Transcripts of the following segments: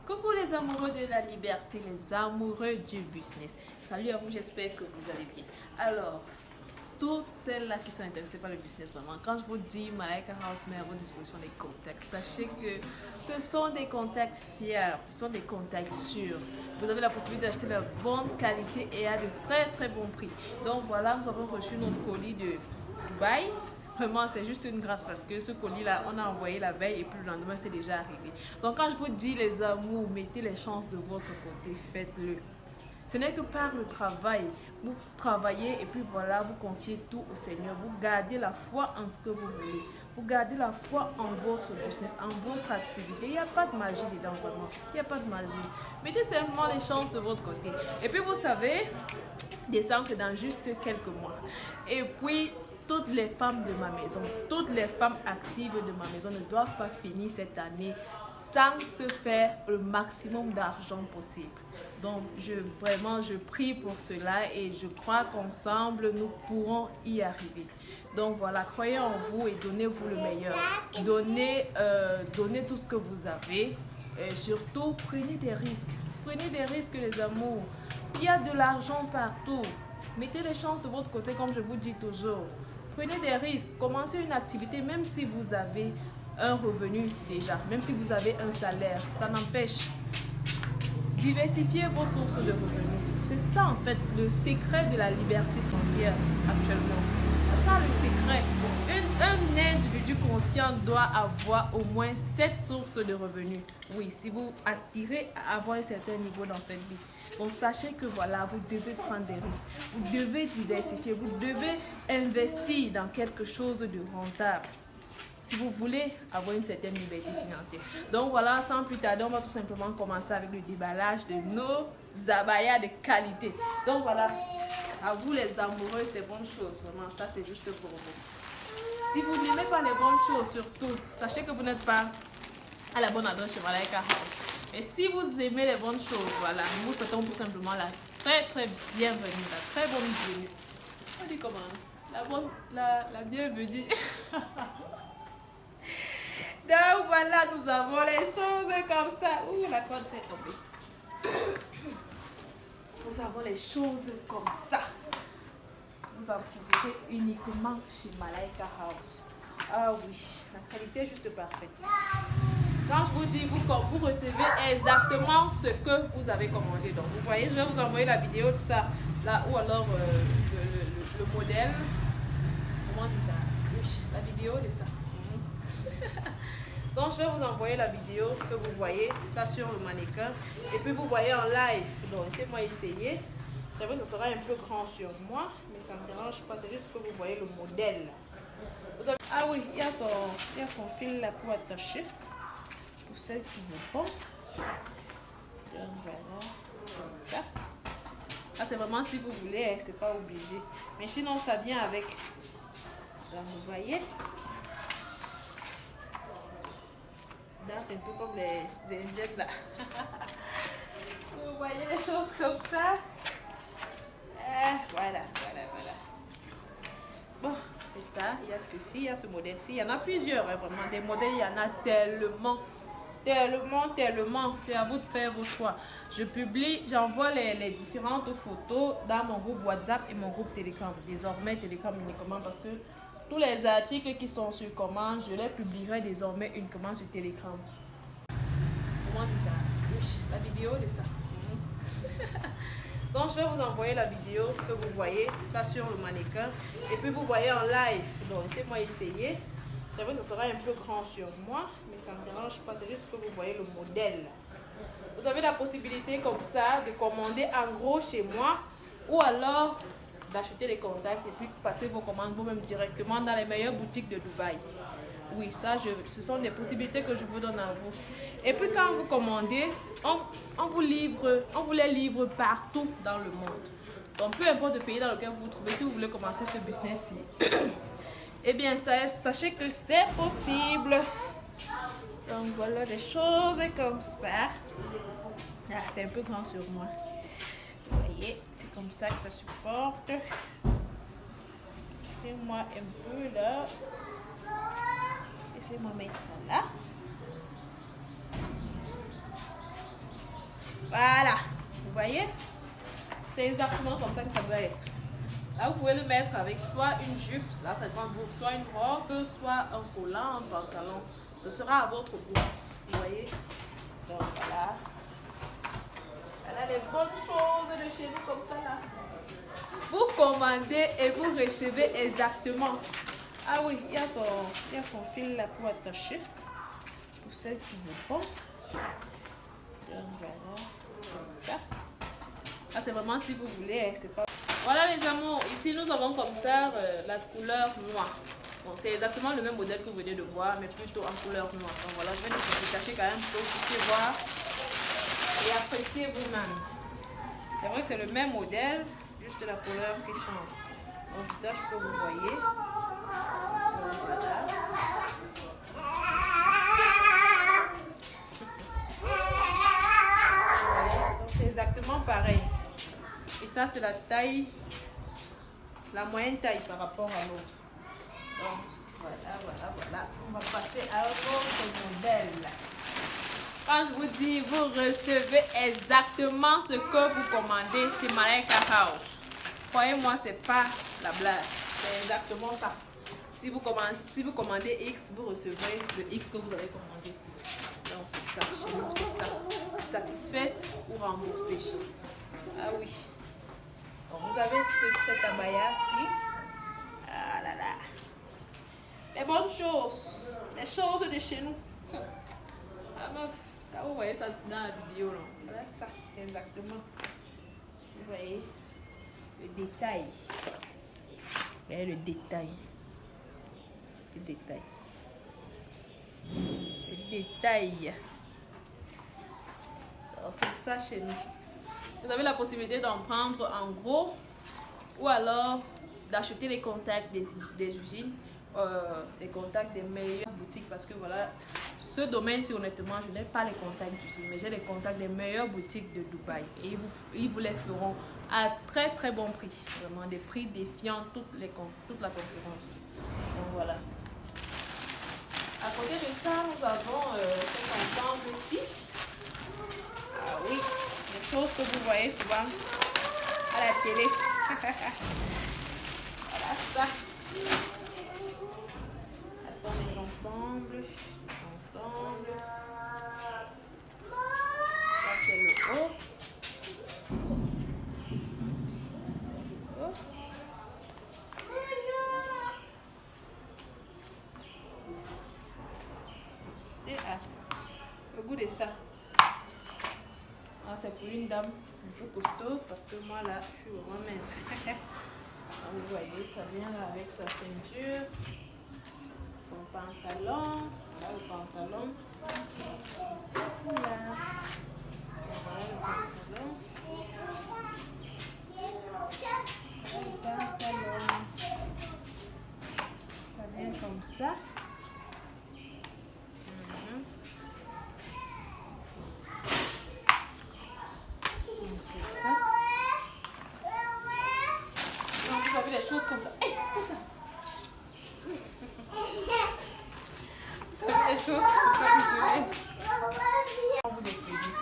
Coucou les amoureux de la liberté, les amoureux du business. Salut à vous, j'espère que vous allez bien. Alors, toutes celles-là qui sont intéressées par le business, vraiment, quand je vous dis Malaika House met à votre disposition des contacts, sachez que ce sont des contacts fiers, ce sont des contacts sûrs. Vous avez la possibilité d'acheter de bonne qualité et à de très bons prix. Donc voilà, nous avons reçu notre colis de Dubaï. Vraiment, c'est juste une grâce parce que ce colis-là, on a envoyé la veille et puis le lendemain, c'est déjà arrivé. Donc, quand je vous dis les amours, mettez les chances de votre côté, faites-le. Ce n'est que par le travail. Vous travaillez et puis voilà, vous confiez tout au Seigneur. Vous gardez la foi en ce que vous voulez. Vous gardez la foi en votre business, en votre activité. Il n'y a pas de magie dedans, vraiment. Il n'y a pas de magie. Mettez simplement les chances de votre côté. Et puis, vous savez, décembre, dans juste quelques mois. Et puis, toutes les femmes de ma maison, toutes les femmes actives de ma maison ne doivent pas finir cette année sans se faire le maximum d'argent possible. Donc, je prie pour cela et je crois qu'ensemble, nous pourrons y arriver. Donc, voilà, croyez en vous et donnez-vous le meilleur. Donnez tout ce que vous avez. Et surtout, prenez des risques. Prenez des risques, les amours. Il y a de l'argent partout. Mettez les chances de votre côté, comme je vous dis toujours. Prenez des risques, commencez une activité même si vous avez un revenu déjà, même si vous avez un salaire, ça n'empêche. Diversifiez vos sources de revenus. C'est ça en fait le secret de la liberté foncière actuellement. C'est ça le secret. Un individu conscient doit avoir au moins 7 sources de revenus. Oui, si vous aspirez à avoir un certain niveau dans cette vie. Donc sachez que voilà, vous devez prendre des risques. Vous devez diversifier. Vous devez investir dans quelque chose de rentable. Si vous voulez avoir une certaine liberté financière. Donc voilà, sans plus tarder, on va tout simplement commencer avec le déballage de nos abayas de qualité. Donc voilà, à vous les amoureuses des bonnes choses. Vraiment, ça c'est juste pour vous. Si vous n'aimez pas les bonnes choses, surtout, sachez que vous n'êtes pas à la bonne adresse chez Malaika House. Et si vous aimez les bonnes choses, voilà, nous vous souhaitons tout simplement la très bienvenue, la très bonne bienvenue. On dit comment? La bienvenue. Donc voilà, nous avons les choses comme ça. Ouh, la corde s'est tombée. Nous avons les choses comme ça. Vous en trouverez uniquement chez Malaika House. Ah oui, la qualité est juste parfaite. Quand je vous dis, vous recevez exactement ce que vous avez commandé. Donc, vous voyez, je vais vous envoyer la vidéo de ça. Là, ou alors le modèle. Comment on dit ça? Oui, la vidéo de ça. Donc, je vais vous envoyer la vidéo que vous voyez, ça sur le mannequin. Et puis, vous voyez en live. Donc, laissez-moi essayer. C'est vrai que ça sera un peu grand sur moi, mais ça ne me dérange pas. C'est juste que vous voyez le modèle. Ah oui, il y a son fil là pour attacher. Pour celles qui me font. Donc, voilà. Comme ça. Là, c'est vraiment si vous voulez, c'est pas obligé. Mais sinon, ça vient avec. Donc, vous voyez. Là, c'est un peu comme les Indiennes là. Vous voyez les choses comme ça. Voilà. Bon, c'est ça. Il y a ceci, il y a ce modèle-ci. Il y en a plusieurs, hein, vraiment. Des modèles, il y en a tellement. C'est à vous de faire vos choix. J'envoie les différentes photos dans mon groupe WhatsApp et mon groupe Telegram. Désormais, Telegram uniquement parce que tous les articles qui sont sur commande, je les publierai désormais uniquement sur Telegram. Comment on dit ça? Oui, la vidéo de ça. Donc, je vais vous envoyer la vidéo que vous voyez, ça sur le mannequin. Et puis, vous voyez en live. Donc, laissez-moi essayer. C'est vrai que ça sera un peu grand sur moi, mais ça ne me dérange pas. C'est juste que vous voyez le modèle. Vous avez la possibilité comme ça de commander en gros chez moi ou alors d'acheter les contacts et puis passer vos commandes vous-même directement dans les meilleures boutiques de Dubaï. Oui, ça, ce sont des possibilités que je vous donne à vous. Et puis quand vous commandez, on vous les livre partout dans le monde. Donc peu importe le pays dans lequel vous vous trouvez, si vous voulez commencer ce business-ci, eh bien, sachez que c'est possible. Donc voilà des choses comme ça. Ah, c'est un peu grand sur moi. Vous voyez, c'est comme ça que ça supporte. Laissez-moi un peu là. Laissez-moi mettre ça là. Voilà, vous voyez? C'est exactement comme ça que ça doit être. Là, vous pouvez le mettre avec soit une jupe, là ça dépend de vous, soit une robe, soit un collant, un pantalon. Ce sera à votre goût. Vous voyez? Donc voilà. Voilà les bonnes choses de chez nous comme ça là. Vous commandez et vous recevez exactement. Ah oui, il y a son fil là pour attacher. Pour celles qui vous font. Donc voilà, comme ça. Ah, c'est vraiment si vous voulez, c'est pas... Voilà les amours, ici nous avons comme ça la couleur noire. Bon, c'est exactement le même modèle que vous venez de voir, mais plutôt en couleur noire. Donc voilà, je vais le détacher quand même pour que vous puissiez voir et apprécier vous-même. C'est vrai que c'est le même modèle, juste la couleur qui change. Donc je tâche que vous voyez. Donc voilà. Donc c'est exactement pareil. Et ça c'est la taille, la moyenne taille par rapport à l'autre. Donc voilà. On va passer à votre modèle. Quand je vous dis, vous recevez exactement ce que vous commandez chez Malaika House. Croyez-moi, c'est pas la blague. C'est exactement ça. Si vous commandez X, vous recevrez le X que vous avez commandé. Donc c'est ça, chez nous c'est ça. Satisfaite ou remboursée. Ah oui. Donc, vous avez cette abaya-ci. Ah là là. Les bonnes choses. Les choses de chez nous. Ah meuf. Quand vous voyez ça dans la vidéo, là, voilà ça, exactement. Vous voyez le détail. Vous voyez le détail. Le détail. Le détail. Alors, c'est ça chez nous. Vous avez la possibilité d'en prendre en gros ou alors d'acheter les contacts des usines. Les contacts des meilleures boutiques parce que voilà, ce domaine-ci honnêtement je n'ai pas les contacts d'usine mais j'ai les contacts des meilleures boutiques de Dubaï et ils vous les feront à très très bon prix, vraiment des prix défiant toute la concurrence. Donc voilà, à côté de ça nous avons cet ensemble ici. Ah oui, les choses que vous voyez souvent à la télé. Voilà ça. Ce sont les ensembles. Ça c'est le haut. Ça c'est le haut. Et le goût de ça. Ah, c'est pour une dame un peu costaud parce que moi là je suis vraiment mince. Vous voyez, ça vient là avec sa ceinture. Son pantalon, voilà le pantalon, son foulard, voilà le pantalon, ça vient comme ça. Donc c'est ça. Donc vous avez les choses comme ça. Hé, fais ça. Des choses comme ça, désolé. On vous expédie.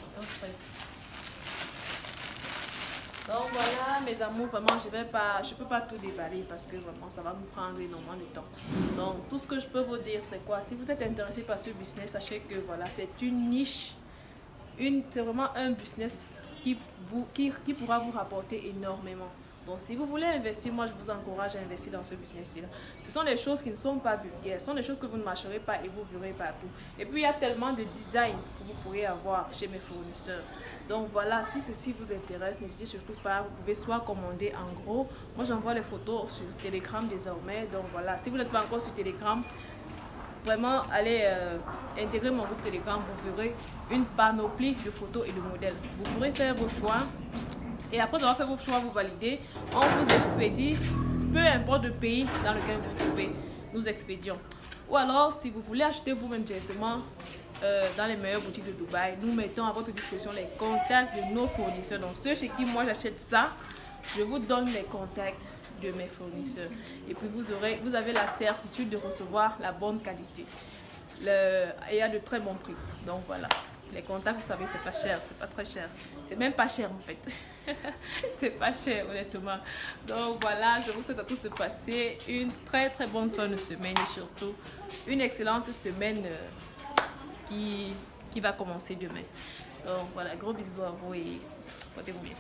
Autant stress. Donc voilà mes amours, vraiment je peux pas tout déballer parce que vraiment ça va nous prendre énormément de temps. Donc tout ce que je peux vous dire c'est quoi? Si vous êtes intéressé par ce business, sachez que voilà, c'est une niche, c'est vraiment un business qui pourra vous rapporter énormément. Donc si vous voulez investir, moi je vous encourage à investir dans ce business-là. Ce sont des choses qui ne sont pas vulgaires, ce sont des choses que vous ne marcherez pas et vous verrez partout. Et puis il y a tellement de design que vous pourrez avoir chez mes fournisseurs. Donc voilà, si ceci vous intéresse, n'hésitez surtout pas, vous pouvez soit commander en gros. Moi j'envoie les photos sur Telegram désormais. Donc voilà, si vous n'êtes pas encore sur Telegram, vraiment allez intégrer mon groupe Telegram, vous verrez une panoplie de photos et de modèles. Vous pourrez faire vos choix. Et après avoir fait vos choix, vous validez, on vous expédie, peu importe le pays dans lequel vous vous trouvez, nous expédions. Ou alors, si vous voulez acheter vous-même directement dans les meilleures boutiques de Dubaï, nous mettons à votre disposition les contacts de nos fournisseurs. Donc, ceux chez qui moi j'achète ça, je vous donne les contacts de mes fournisseurs. Et puis, vous avez la certitude de recevoir la bonne qualité. Et à de très bons prix. Donc, voilà. Les contacts, vous savez, c'est pas cher, c'est pas très cher. C'est même pas cher en fait. C'est pas cher honnêtement. Donc voilà, je vous souhaite à tous de passer une très très bonne fin de semaine et surtout une excellente semaine qui va commencer demain. Donc voilà, gros bisous à vous et portez-vous bien.